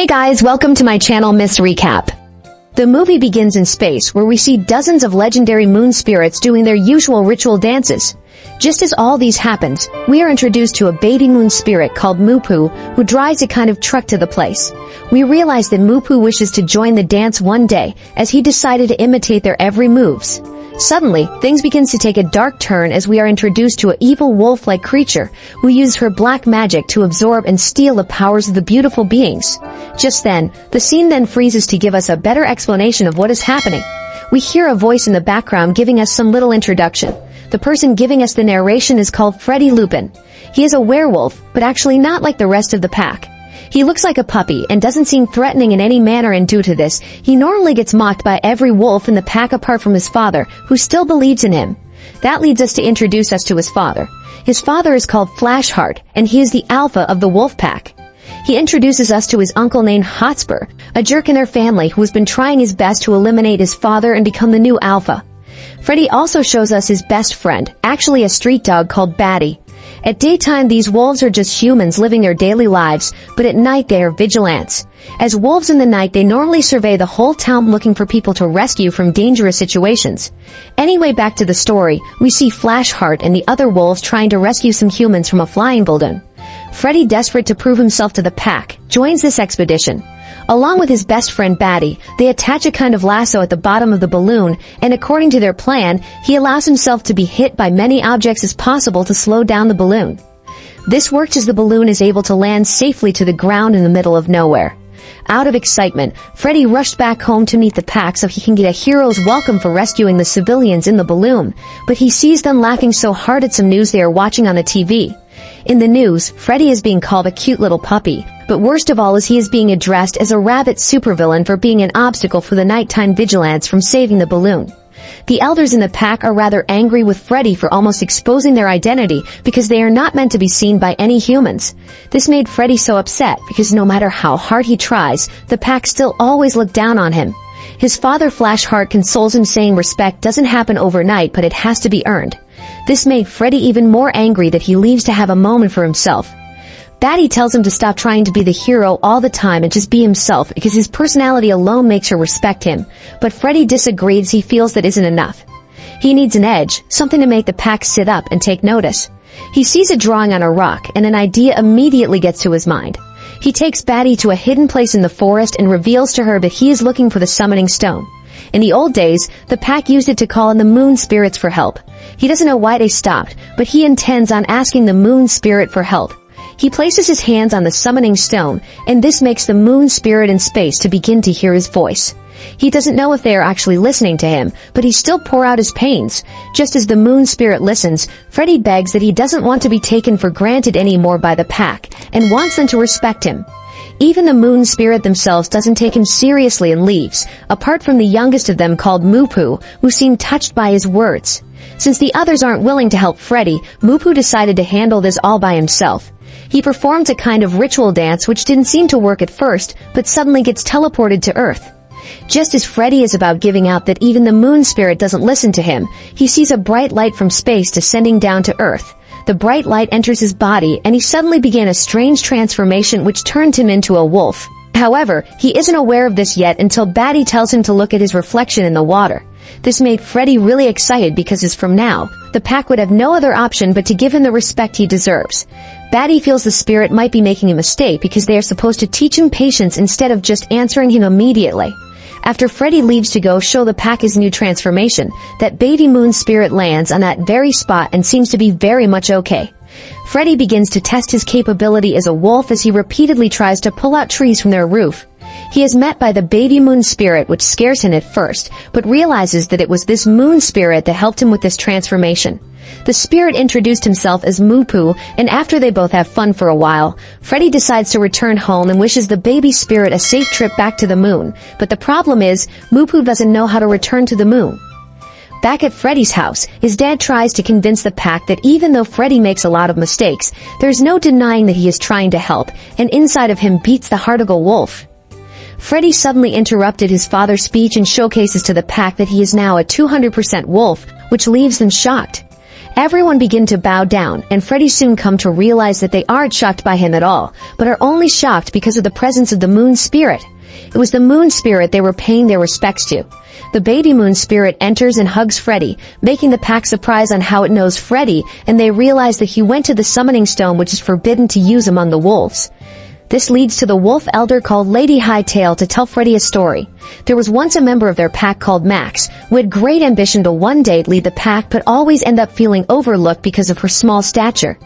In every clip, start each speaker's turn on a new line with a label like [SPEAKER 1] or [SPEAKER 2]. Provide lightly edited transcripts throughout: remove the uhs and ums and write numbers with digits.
[SPEAKER 1] Hey guys, welcome to my channel Miss Recap. The movie begins in space where we see dozens of legendary moon spirits doing their usual ritual dances. Just as all these happens, we are introduced to a baby moon spirit called Mupu who drives a kind of truck to the place. We realize that Mupu wishes to join the dance one day as he decided to imitate their every moves. Suddenly, things begins to take a dark turn as we are introduced to an evil wolf-like creature who uses her black magic to absorb and steal the powers of the beautiful beings. Just then, the scene then freezes to give us a better explanation of what is happening. We hear a voice in the background giving us some little introduction. The person giving us the narration is called Freddy Lupin. He is a werewolf, but actually not like the rest of the pack. He looks like a puppy and doesn't seem threatening in any manner, and due to this, he normally gets mocked by every wolf in the pack apart from his father, who still believes in him. That leads us to introduce us to his father. His father is called Flashheart, and he is the alpha of the wolf pack. He introduces us to his uncle named Hotspur, a jerk in their family who has been trying his best to eliminate his father and become the new alpha. Freddy also shows us his best friend, actually a street dog called Batty. At daytime, these wolves are just humans living their daily lives, but at night they are vigilantes. As wolves in the night, they normally survey the whole town looking for people to rescue from dangerous situations. Anyway, back to the story, we see Flashheart and the other wolves trying to rescue some humans from a flying balloon. Freddy, desperate to prove himself to the pack, joins this expedition. Along with his best friend Batty, they attach a kind of lasso at the bottom of the balloon, and according to their plan, he allows himself to be hit by many objects as possible to slow down the balloon. This works as the balloon is able to land safely to the ground in the middle of nowhere. Out of excitement, Freddy rushed back home to meet the pack so he can get a hero's welcome for rescuing the civilians in the balloon, but he sees them laughing so hard at some news they are watching on the TV. In the news, Freddy is being called a cute little puppy, but worst of all is he is being addressed as a rabbit supervillain for being an obstacle for the nighttime vigilance from saving the balloon. The elders in the pack are rather angry with Freddy for almost exposing their identity because they are not meant to be seen by any humans. This made Freddy so upset because no matter how hard he tries, the pack still always look down on him. His father Flashheart consoles him saying respect doesn't happen overnight, but it has to be earned. This made Freddy even more angry that he leaves to have a moment for himself. Batty tells him to stop trying to be the hero all the time and just be himself because his personality alone makes her respect him, but Freddy disagrees. He feels that isn't enough. He needs an edge, something to make the pack sit up and take notice. He sees a drawing on a rock and an idea immediately gets to his mind. He takes Batty to a hidden place in the forest and reveals to her that he is looking for the summoning stone. In the old days, the pack used it to call in the moon spirits for help. He doesn't know why they stopped, but he intends on asking the moon spirit for help. He places his hands on the summoning stone, and this makes the moon spirit in space to begin to hear his voice. He doesn't know if they are actually listening to him, but he still pours out his pains. Just as the moon spirit listens, Freddy begs that he doesn't want to be taken for granted anymore by the pack, and wants them to respect him. Even the moon spirit themselves doesn't take him seriously and leaves, apart from the youngest of them called Mupu, who seemed touched by his words. Since the others aren't willing to help Freddy, Mupu decided to handle this all by himself. He performs a kind of ritual dance which didn't seem to work at first, but suddenly gets teleported to Earth. Just as Freddy is about giving out that even the moon spirit doesn't listen to him, he sees a bright light from space descending down to Earth. The bright light enters his body and he suddenly began a strange transformation which turned him into a wolf. However, he isn't aware of this yet until Batty tells him to look at his reflection in the water. This made Freddy really excited because as from now, the pack would have no other option but to give him the respect he deserves. Batty feels the spirit might be making a mistake because they are supposed to teach him patience instead of just answering him immediately. After Freddy leaves to go show the pack his new transformation, that baby moon spirit lands on that very spot and seems to be very much okay. Freddy begins to test his capability as a wolf as he repeatedly tries to pull out trees from their roof. He is met by the baby moon spirit, which scares him at first, but realizes that it was this moon spirit that helped him with this transformation. The spirit introduced himself as Mupu, and after they both have fun for a while, Freddy decides to return home and wishes the baby spirit a safe trip back to the moon. But the problem is, Mupu doesn't know how to return to the moon. Back at Freddy's house, his dad tries to convince the pack that even though Freddy makes a lot of mistakes, there's no denying that he is trying to help, and inside of him beats the heart of a wolf. Freddy suddenly interrupted his father's speech and showcases to the pack that he is now a 200% wolf, which leaves them shocked. Everyone begin to bow down, and Freddy soon come to realize that they aren't shocked by him at all, but are only shocked because of the presence of the moon spirit. It was the moon spirit they were paying their respects to. The baby moon spirit enters and hugs Freddy, making the pack surprised on how it knows Freddy, and they realize that he went to the summoning stone which is forbidden to use among the wolves. This leads to the wolf elder called Lady Hightail to tell Freddy a story. There was once a member of their pack called Max, who had great ambition to one day lead the pack but always end up feeling overlooked because of her small stature.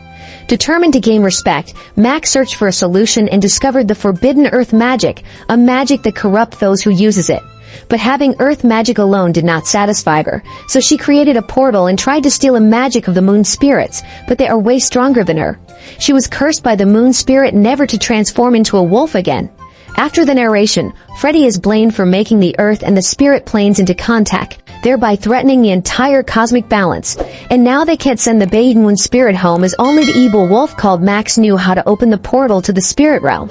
[SPEAKER 1] Determined to gain respect, Max searched for a solution and discovered the forbidden earth magic, a magic that corrupts those who uses it. But having earth magic alone did not satisfy her, so she created a portal and tried to steal a magic of the moon spirits, but they are way stronger than her. She was cursed by the moon spirit never to transform into a wolf again. After the narration, Freddy is blamed for making the earth and the spirit planes into contact, thereby threatening the entire cosmic balance. And now they can't send the baby moon spirit home as only the evil wolf called Max knew how to open the portal to the spirit realm.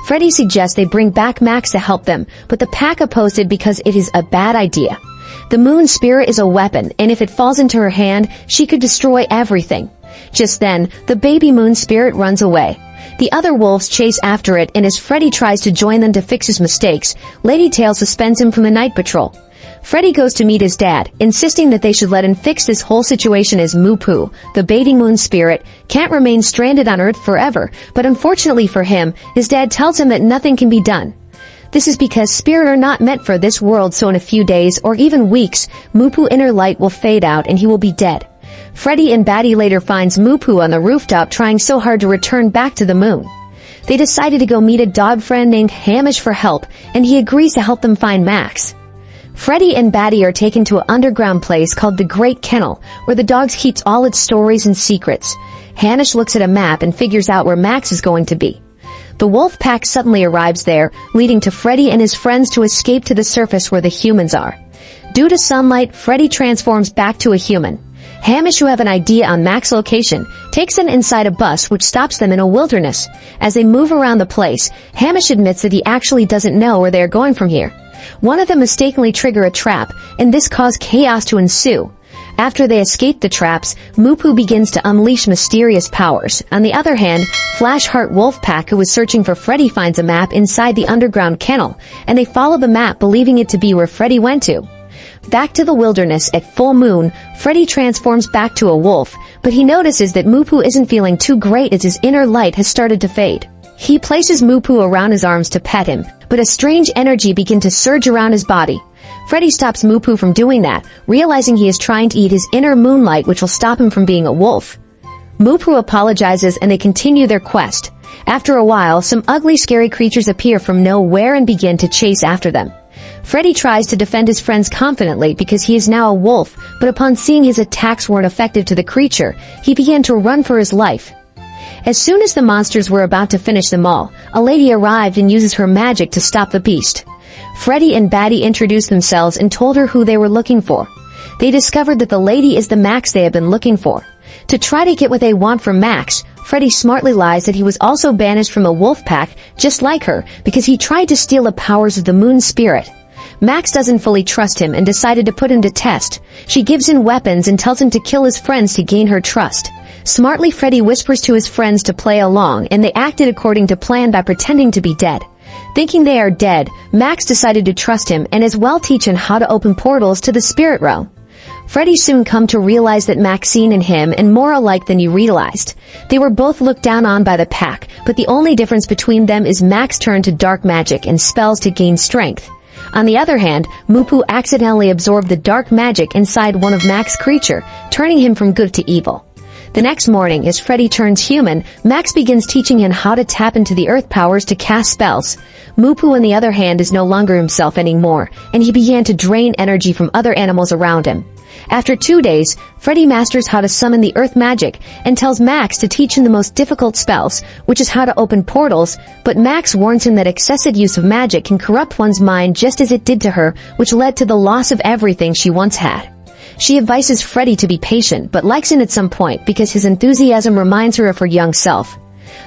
[SPEAKER 1] Freddy suggests they bring back Max to help them, but the pack opposed it because it is a bad idea. The moon spirit is a weapon, and if it falls into her hand, she could destroy everything. Just then, the baby moon spirit runs away. The other wolves chase after it, and as Freddy tries to join them to fix his mistakes, Lady Tail suspends him from the night patrol. Freddy goes to meet his dad, insisting that they should let him fix this whole situation as Moo-Poo, the baby moon spirit, can't remain stranded on Earth forever, but unfortunately for him, his dad tells him that nothing can be done. This is because spirits are not meant for this world, so in a few days, or even weeks, Moo-Poo's inner light will fade out and he will be dead. Freddy and Batty later finds Moo-Poo on the rooftop trying so hard to return back to the moon. They decided to go meet a dog friend named Hamish for help, and he agrees to help them find Max. Freddy and Batty are taken to an underground place called the Great Kennel, where the dog keeps all its stories and secrets. Hamish looks at a map and figures out where Max is going to be. The wolf pack suddenly arrives there, leading to Freddy and his friends to escape to the surface where the humans are. Due to sunlight, Freddy transforms back to a human. Hamish, who have an idea on Max's location, takes them inside a bus which stops them in a wilderness. As they move around the place, Hamish admits that he actually doesn't know where they are going from here. One of them mistakenly trigger a trap, and this caused chaos to ensue. After they escape the traps, Moo-Poo begins to unleash mysterious powers. On the other hand, Flashheart Wolfpack, who is searching for Freddy, finds a map inside the underground kennel, and they follow the map believing it to be where Freddy went to. Back to the wilderness at full moon, Freddy transforms back to a wolf, but he notices that Moo-Poo isn't feeling too great as his inner light has started to fade. He places Moo-Poo around his arms to pet him, but a strange energy begins to surge around his body. Freddy stops Moo-Poo from doing that, realizing he is trying to eat his inner moonlight, which will stop him from being a wolf. Moo-Poo apologizes and they continue their quest. After a while, some ugly scary creatures appear from nowhere and begin to chase after them. Freddy tries to defend his friends confidently because he is now a wolf, but upon seeing his attacks weren't effective to the creature, he began to run for his life. As soon as the monsters were about to finish them all, a lady arrived and uses her magic to stop the beast. Freddy and Batty introduced themselves and told her who they were looking for. They discovered that the lady is the Max they have been looking for. To try to get what they want from Max, Freddy smartly lies that he was also banished from a wolf pack, just like her, because he tried to steal the powers of the moon spirit. Max doesn't fully trust him and decided to put him to test. She gives him weapons and tells him to kill his friends to gain her trust. Smartly, Freddy whispers to his friends to play along, and they acted according to plan by pretending to be dead. Thinking they are dead, Max decided to trust him and as well teach him how to open portals to the spirit realm. Freddy soon come to realize that Maxine and him and more alike than he realized. They were both looked down on by the pack, but the only difference between them is Max turned to dark magic and spells to gain strength. On the other hand, Moo-Poo accidentally absorbed the dark magic inside one of Max's creature, turning him from good to evil. The next morning, as Freddy turns human, Max begins teaching him how to tap into the earth powers to cast spells. Moo-Poo, on the other hand, is no longer himself anymore, and he began to drain energy from other animals around him. After 2 days, Freddy masters how to summon the earth magic and tells Max to teach him the most difficult spells, which is how to open portals, but Max warns him that excessive use of magic can corrupt one's mind just as it did to her, which led to the loss of everything she once had. She advises Freddy to be patient, but likes him at some point because his enthusiasm reminds her of her young self.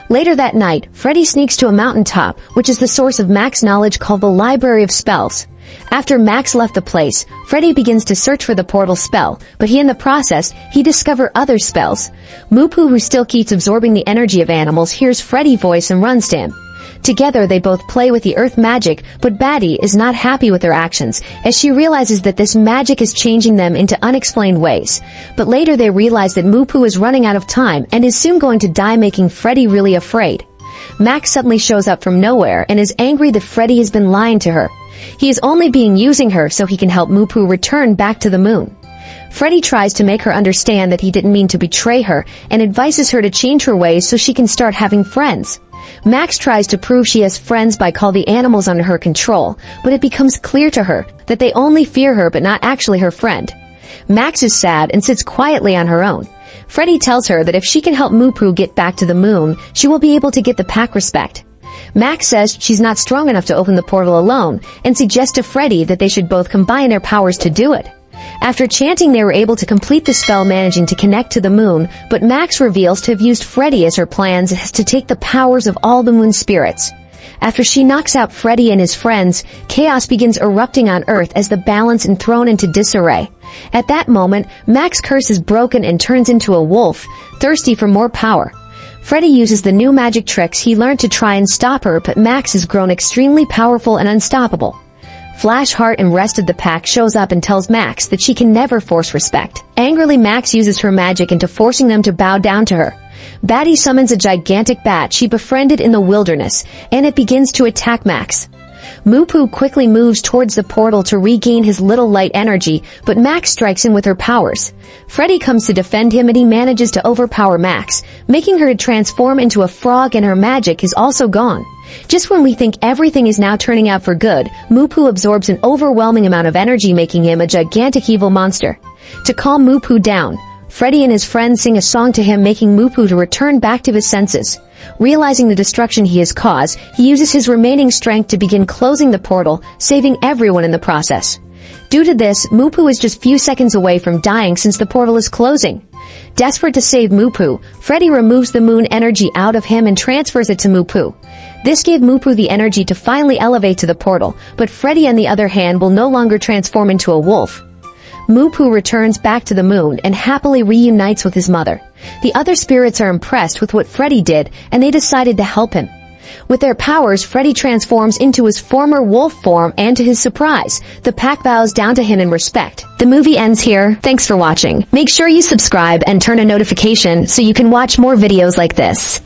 [SPEAKER 1] Later that night, Freddy sneaks to a mountaintop, which is the source of Max's knowledge called the Library of Spells. After Max left the place, Freddy begins to search for the portal spell, but in the process, he discovers other spells. Mupu, who still keeps absorbing the energy of animals, hears Freddy's voice and runs to him. Together, they both play with the earth magic, but Batty is not happy with their actions, as she realizes that this magic is changing them into unexplained ways. But later they realize that Mupu is running out of time and is soon going to die, making Freddy really afraid. Max suddenly shows up from nowhere and is angry that Freddy has been lying to her. He is only using her so he can help Mupu return back to the moon. Freddy tries to make her understand that he didn't mean to betray her and advises her to change her ways so she can start having friends. Max tries to prove she has friends by calling the animals under her control, but it becomes clear to her that they only fear her but not actually her friend. Max is sad and sits quietly on her own. Freddy tells her that if she can help Mupu get back to the moon, she will be able to get the pack respect. Max says she's not strong enough to open the portal alone and suggests to Freddy that they should both combine their powers to do it. After chanting, they were able to complete the spell, managing to connect to the moon, but Max reveals to have used Freddy as her plans to take the powers of all the moon spirits. After she knocks out Freddy and his friends, chaos begins erupting on Earth as the balance is thrown into disarray. At that moment, Max's curse is broken and turns into a wolf, thirsty for more power. Freddy uses the new magic tricks he learned to try and stop her, but Max has grown extremely powerful and unstoppable. Flash Heart and rest of the pack shows up and tells Max that she can never force respect. Angrily, Max uses her magic into forcing them to bow down to her. Batty summons a gigantic bat she befriended in the wilderness, and it begins to attack Max. Mupu quickly moves towards the portal to regain his little light energy, but Max strikes him with her powers. Freddy comes to defend him and he manages to overpower Max, making her transform into a frog, and her magic is also gone. Just when we think everything is now turning out for good, Mupu absorbs an overwhelming amount of energy, making him a gigantic evil monster. To calm Mupu down, Freddy and his friends sing a song to him, making Mupu to return back to his senses. Realizing the destruction he has caused, he uses his remaining strength to begin closing the portal, saving everyone in the process. Due to this, Mupu is just few seconds away from dying since the portal is closing. Desperate to save Mupu, Freddy removes the moon energy out of him and transfers it to Mupu. This gave Mupu the energy to finally elevate to the portal, but Freddy, on the other hand, will no longer transform into a wolf. Mupu returns back to the moon and happily reunites with his mother. The other spirits are impressed with what Freddy did, and they decided to help him. With their powers, Freddy transforms into his former wolf form, and to his surprise, the pack bows down to him in respect. The movie ends here. Thanks for watching. Make sure you subscribe and turn on notification so you can watch more videos like this.